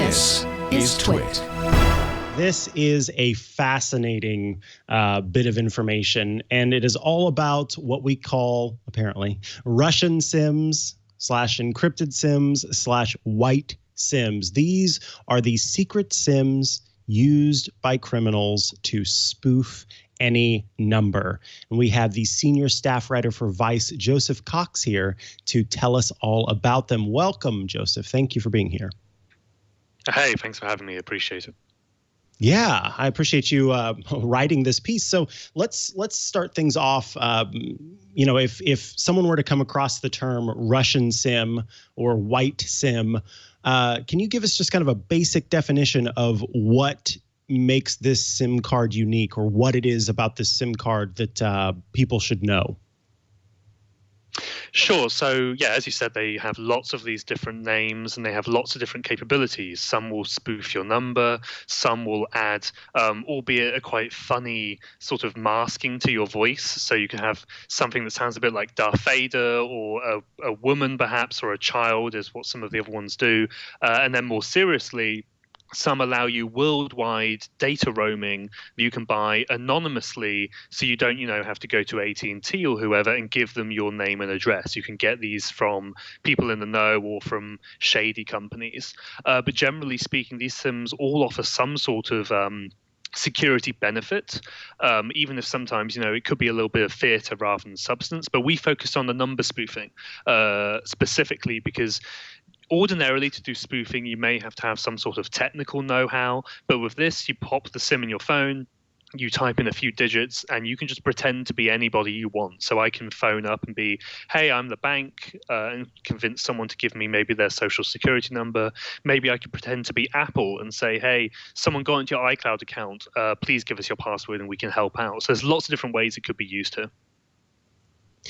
This is TWiT. This is a fascinating bit of information, and it is all about what we call, apparently, Russian SIMs / encrypted SIMs / white SIMs. These are the secret SIMs used by criminals to spoof any number. And we have the senior staff writer for Vice, Joseph Cox, here to tell us all about them. Welcome, Joseph. Thank you for being here. Hey, thanks for having me. Appreciate it. Yeah, I appreciate you writing this piece. So let's start things off. If someone were to come across the term Russian SIM or white SIM, can you give us just kind of a basic definition of what makes this SIM card unique, or what it is about this SIM card that people should know? Sure. So, yeah, as you said, they have lots of these different names and they have lots of different capabilities. Some will spoof your number. Some will add, albeit a quite funny sort of masking to your voice. So you can have something that sounds a bit like Darth Vader, or a woman perhaps, or a child is what some of the other ones do. And then more seriously, some allow you worldwide data roaming that you can buy anonymously, so you don't, have to go to AT&T or whoever and give them your name and address. You can get these from people in the know or from shady companies. But generally speaking, these SIMs all offer some sort of security benefit, even if sometimes, it could be a little bit of theatre rather than substance. But we focused on the number spoofing specifically because ordinarily, to do spoofing, you may have to have some sort of technical know-how, but with this, you pop the SIM in your phone, you type in a few digits, and you can just pretend to be anybody you want. So I can phone up and be, hey, I'm the bank, and convince someone to give me maybe their social security number. Maybe I could pretend to be Apple and say, hey, someone got into your iCloud account, please give us your password and we can help out. So there's lots of different ways it could be used here.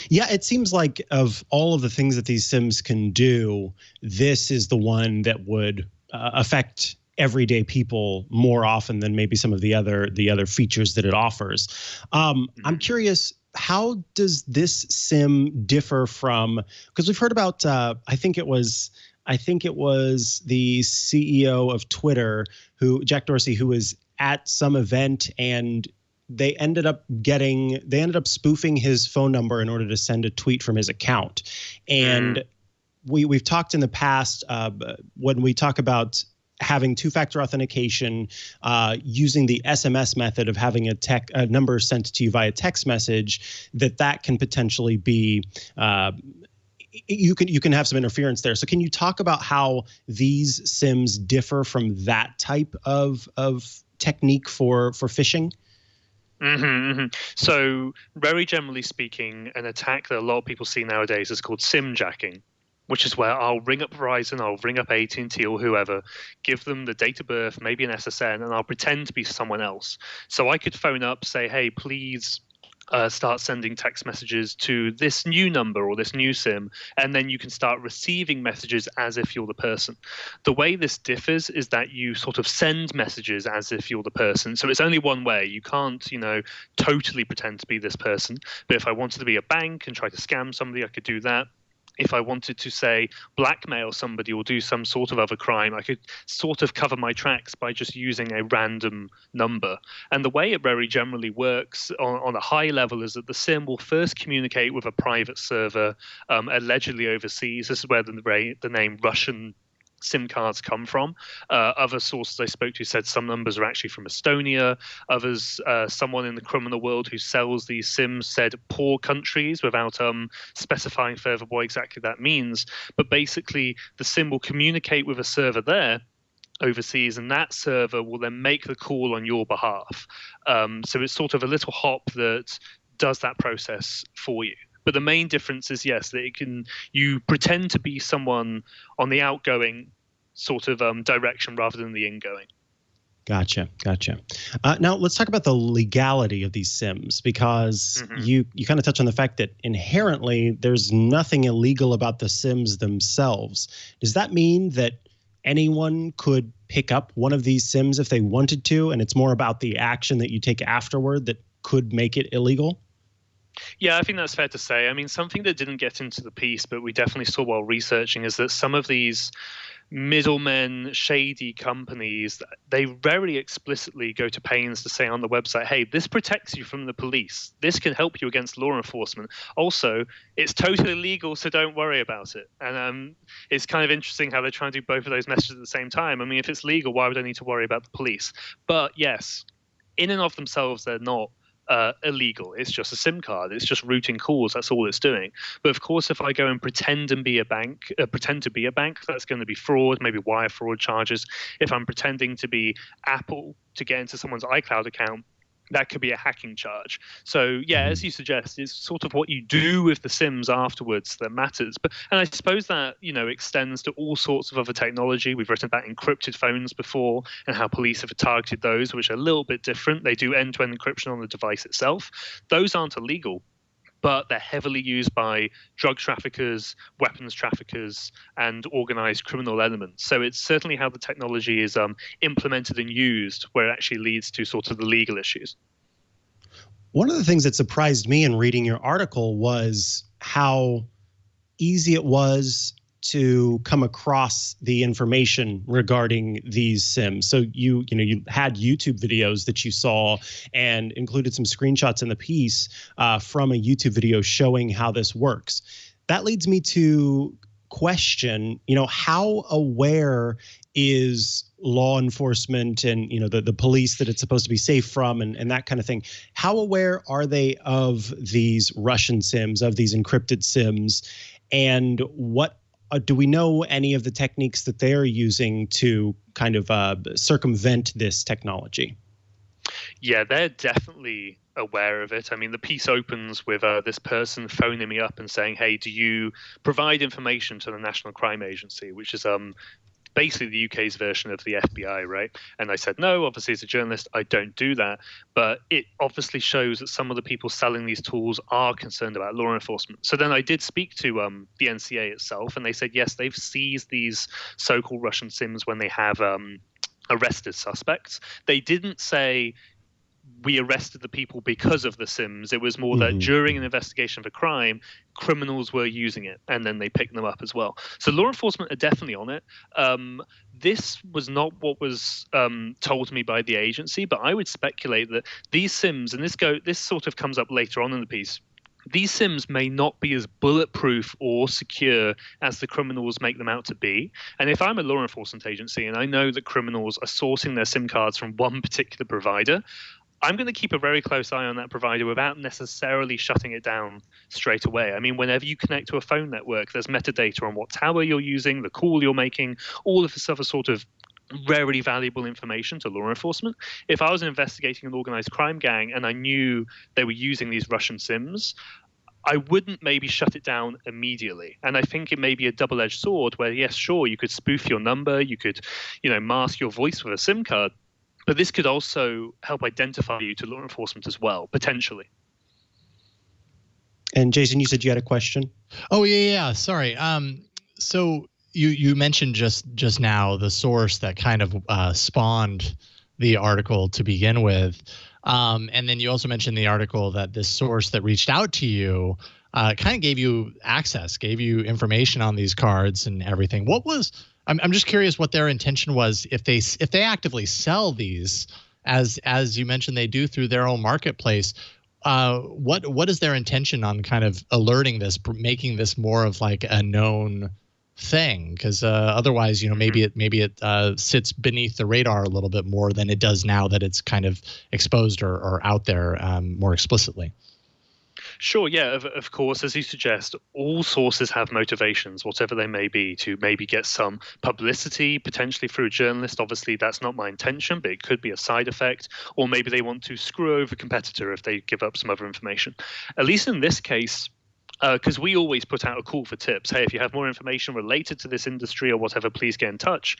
Yeah, it seems like of all of the things that these SIMs can do, this is the one that would affect everyday people more often than maybe some of the other features that it offers. I'm curious, how does this SIM differ from? Because we've heard about, I think it was the CEO of Twitter, Jack Dorsey, who was at some event and they ended up spoofing his phone number in order to send a tweet from his account. And we've talked in the past when we talk about having two-factor authentication, using the SMS method of having a number sent to you via text message, that can potentially be you can have some interference there. So can you talk about how these SIMs differ from that type of technique for phishing? So very generally speaking, an attack that a lot of people see nowadays is called SIM jacking, which is where I'll ring up Verizon, I'll ring up AT&T or whoever, give them the date of birth, maybe an SSN, and I'll pretend to be someone else. So I could phone up, say, hey, please start sending text messages to this new number or this new SIM, and then you can start receiving messages as if you're the person. The way this differs is that you sort of send messages as if you're the person. So it's only one way. You can't, totally pretend to be this person. But if I wanted to be a bank and try to scam somebody, I could do that. If I wanted to, say, blackmail somebody or do some sort of other crime, I could sort of cover my tracks by just using a random number. And the way it very generally works on a high level is that the SIM will first communicate with a private server, allegedly overseas. This is where the name Russian SIM cards come from. Other sources I spoke to said some numbers are actually from Estonia. Others, someone in the criminal world who sells these SIMs said poor countries without specifying further what exactly that means. But basically, the SIM will communicate with a server there overseas, and that server will then make the call on your behalf. So it's sort of a little hop that does that process for you. But the main difference is, yes, that you pretend to be someone on the outgoing sort of direction rather than the ingoing. Gotcha. Now let's talk about the legality of these SIMs, because you kind of touch on the fact that inherently there's nothing illegal about the SIMs themselves. Does that mean that anyone could pick up one of these SIMs if they wanted to, and it's more about the action that you take afterward that could make it illegal? Yeah, I think that's fair to say. I mean, something that didn't get into the piece, but we definitely saw while researching, is that some of these middlemen, shady companies, they very explicitly go to pains to say on the website, hey, this protects you from the police. This can help you against law enforcement. Also, it's totally legal, so don't worry about it. And it's kind of interesting how they're trying to do both of those messages at the same time. I mean, if it's legal, why would I need to worry about the police? But yes, in and of themselves, they're not illegal. It's just a SIM card. It's just routing calls. That's all it's doing. But of course, if I go and pretend to be a bank, that's going to be fraud, maybe wire fraud charges. If I'm pretending to be Apple to get into someone's iCloud account, that could be a hacking charge. So yeah, as you suggest, it's sort of what you do with the SIMs afterwards that matters. And I suppose that, extends to all sorts of other technology. We've written about encrypted phones before and how police have targeted those, which are a little bit different. They do end-to-end encryption on the device itself. Those aren't illegal, but they're heavily used by drug traffickers, weapons traffickers, and organized criminal elements. So it's certainly how the technology is implemented and used where it actually leads to sort of the legal issues. One of the things that surprised me in reading your article was how easy it was to come across the information regarding these SIMs. So you had YouTube videos that you saw and included some screenshots in the piece from a YouTube video showing how this works. That leads me to question, how aware is law enforcement and the police that it's supposed to be safe from and that kind of thing? How aware are they of these Russian SIMs, of these encrypted SIMs, and what do we know any of the techniques that they're using to kind of circumvent this technology? Yeah, they're definitely aware of it. I mean, the piece opens with this person phoning me up and saying, hey, do you provide information to the National Crime Agency, which is basically the UK's version of the FBI, right? And I said, no, obviously as a journalist, I don't do that. But it obviously shows that some of the people selling these tools are concerned about law enforcement. So then I did speak to the NCA itself, and they said, yes, they've seized these so-called Russian SIMs when they have arrested suspects. They didn't say, we arrested the people because of the SIMs. It was more that during an investigation of a crime, criminals were using it, and then they picked them up as well. So law enforcement are definitely on it. This was not what was told to me by the agency, but I would speculate that these SIMs, and this sort of comes up later on in the piece, these SIMs may not be as bulletproof or secure as the criminals make them out to be. And if I'm a law enforcement agency and I know that criminals are sourcing their SIM cards from one particular provider, I'm going to keep a very close eye on that provider without necessarily shutting it down straight away. I mean, whenever you connect to a phone network, there's metadata on what tower you're using, the call you're making, all of this other sort of very valuable information to law enforcement. If I was investigating an organized crime gang and I knew they were using these Russian SIMs, I wouldn't maybe shut it down immediately. And I think it may be a double-edged sword where, yes, sure, you could spoof your number, you could, mask your voice with a SIM card, but this could also help identify you to law enforcement as well, potentially. And Jason, you said you had a question? Oh, yeah. Sorry. So you mentioned just now the source that kind of spawned the article to begin with. And then you also mentioned the article that this source that reached out to you kind of gave you access, gave you information on these cards and everything. I'm just curious what their intention was if they actively sell these, as you mentioned they do through their own marketplace. What is their intention on kind of alerting this, making this more of like a known thing? Because otherwise, maybe it sits beneath the radar a little bit more than it does now that it's kind of exposed or out there more explicitly. Sure, yeah, of course, as you suggest, all sources have motivations, whatever they may be, to maybe get some publicity, potentially through a journalist. Obviously, that's not my intention, but it could be a side effect. Or maybe they want to screw over a competitor if they give up some other information. At least in this case, because we always put out a call for tips. Hey, if you have more information related to this industry or whatever, please get in touch.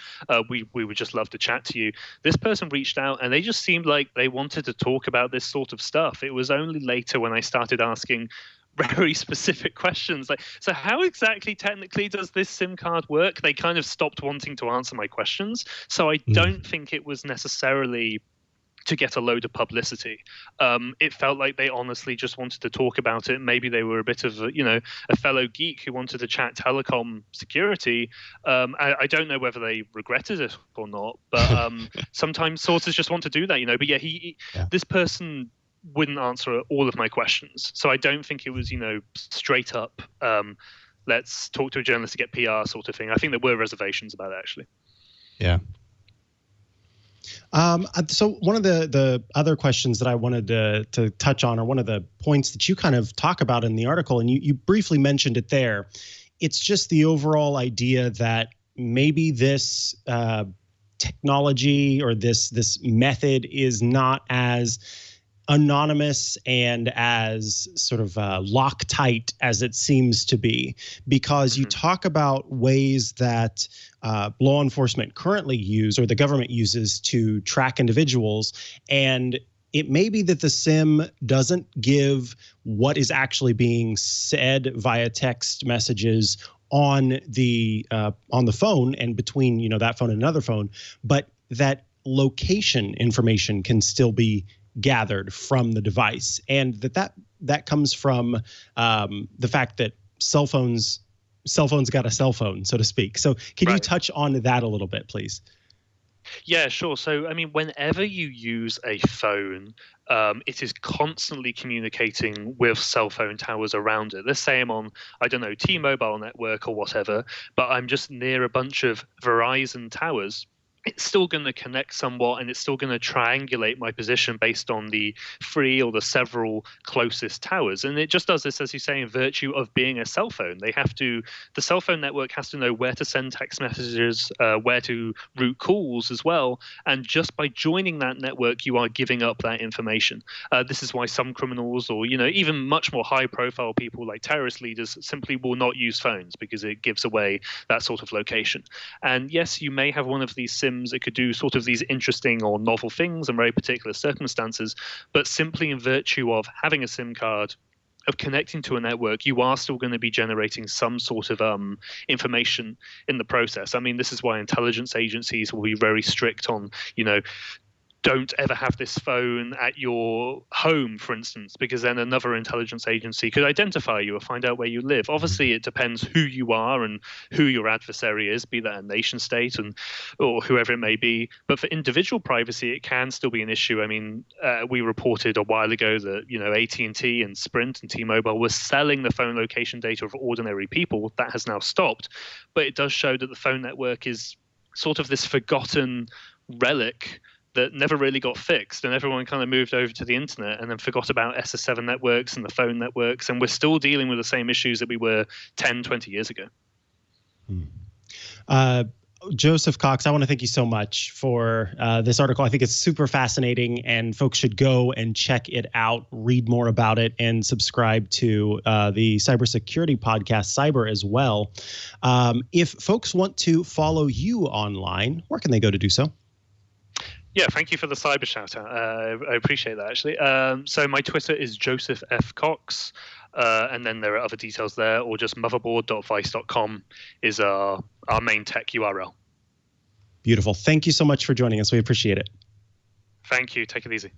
We would just love to chat to you. This person reached out and they just seemed like they wanted to talk about this sort of stuff. It was only later when I started asking very specific questions like, so how exactly technically does this SIM card work? They kind of stopped wanting to answer my questions. So I don't think it was necessarily to get a load of publicity. It felt like they honestly just wanted to talk about it. Maybe they were a bit of a fellow geek who wanted to chat telecom security. I don't know whether they regretted it or not, but sometimes sources just want to do that, But yeah, this person wouldn't answer all of my questions, so I don't think it was straight up. Let's talk to a journalist to get PR sort of thing. I think there were reservations about it, actually. Yeah. So one of the other questions that I wanted to touch on, or one of the points that you kind of talk about in the article, and you briefly mentioned it there, it's just the overall idea that maybe this technology or this method is not as anonymous and as sort of Loctite as it seems to be, because you talk about ways that law enforcement currently use, or the government uses, to track individuals, and it may be that the SIM doesn't give what is actually being said via text messages on the phone and between that phone and another phone, but that location information can still be gathered from the device, and that comes from the fact that cell phones got a cell phone, so to speak. So can you touch on that a little bit, please? Yeah, sure. So, I mean, whenever you use a phone, it is constantly communicating with cell phone towers around it. Let's say I'm on, I don't know, T-Mobile network or whatever, but I'm just near a bunch of Verizon towers. It's still going to connect somewhat, and it's still going to triangulate my position based on the 3 or the several closest towers. And it just does this, as you say, in virtue of being a cell phone. The cell phone network has to know where to send text messages, where to route calls as well. And just by joining that network, you are giving up that information. This is why some criminals, or even much more high-profile people like terrorist leaders, simply will not use phones, because it gives away that sort of location. And yes, you may have one of these SIMs. It could do sort of these interesting or novel things in very particular circumstances, but simply in virtue of having a SIM card, of connecting to a network, you are still going to be generating some sort of information in the process. I mean, this is why intelligence agencies will be very strict on, don't ever have this phone at your home, for instance, because then another intelligence agency could identify you or find out where you live. Obviously, it depends who you are and who your adversary is, be that a nation state or whoever it may be. But for individual privacy, it can still be an issue. I mean, we reported a while ago that AT&T and Sprint and T-Mobile were selling the phone location data of ordinary people. That has now stopped, but it does show that the phone network is sort of this forgotten relic that never really got fixed, and everyone kind of moved over to the internet and then forgot about SS7 networks and the phone networks, and we're still dealing with the same issues that we were 10, 20 years ago. Joseph Cox, I want to thank you so much for this article. I think it's super fascinating, and folks should go and check it out, read more about it, and subscribe to the cybersecurity podcast, Cyber, as well. If folks want to follow you online, where can they go to do so? Yeah, thank you for the cyber shout out. I appreciate that, actually. So my Twitter is Joseph F. Cox, and then there are other details there, or just motherboard.vice.com is our main tech URL. Beautiful. Thank you so much for joining us. We appreciate it. Thank you. Take it easy.